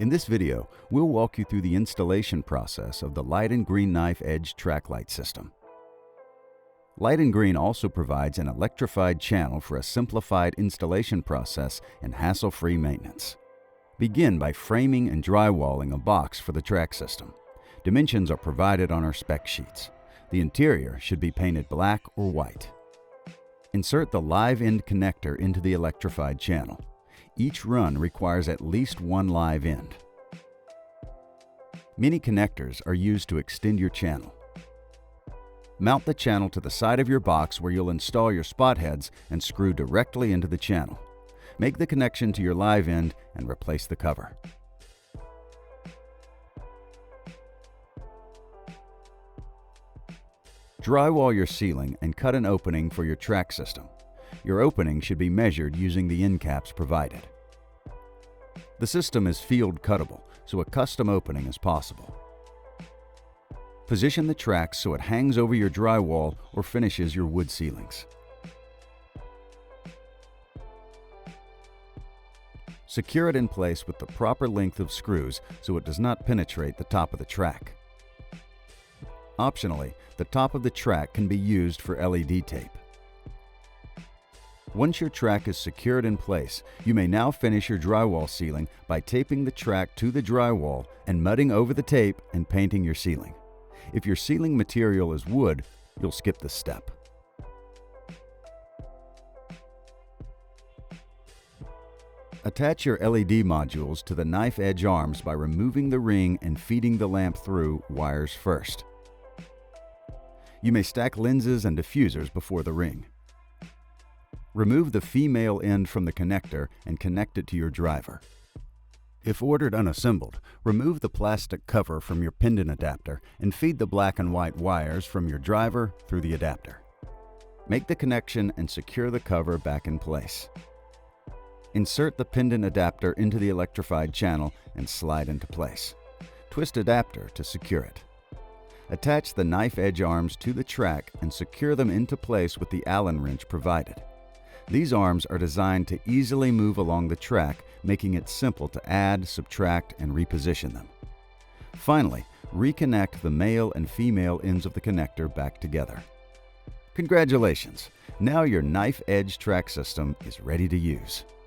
In this video, we'll walk you through the installation process of the Light and Green Knife Edge track light system. Light and Green also provides an electrified channel for a simplified installation process and hassle-free maintenance. Begin by framing and drywalling a box for the track system. Dimensions are provided on our spec sheets. The interior should be painted black or white. Insert the live end connector into the electrified channel. Each run requires at least one live end. Many connectors are used to extend your channel. Mount the channel to the side of your box where you'll install your spot heads and screw directly into the channel. Make the connection to your live end and replace the cover. Drywall your ceiling and cut an opening for your track system. Your opening should be measured using the end caps provided. The system is field cuttable, so a custom opening is possible. Position the track so it hangs over your drywall or finishes your wood ceilings. Secure it in place with the proper length of screws so it does not penetrate the top of the track. Optionally, the top of the track can be used for LED tape. Once your track is secured in place, you may now finish your drywall ceiling by taping the track to the drywall and mudding over the tape and painting your ceiling. If your ceiling material is wood, you'll skip this step. Attach your LED modules to the knife edge arms by removing the ring and feeding the lamp through wires first. You may stack lenses and diffusers before the ring. Remove the female end from the connector and connect it to your driver. If ordered unassembled, remove the plastic cover from your pendant adapter and feed the black and white wires from your driver through the adapter. Make the connection and secure the cover back in place. Insert the pendant adapter into the electrified channel and slide into place. Twist adapter to secure it. Attach the knife edge arms to the track and secure them into place with the Allen wrench provided. These arms are designed to easily move along the track, making it simple to add, subtract, and reposition them. Finally, reconnect the male and female ends of the connector back together. Congratulations! Now your knife edge track system is ready to use.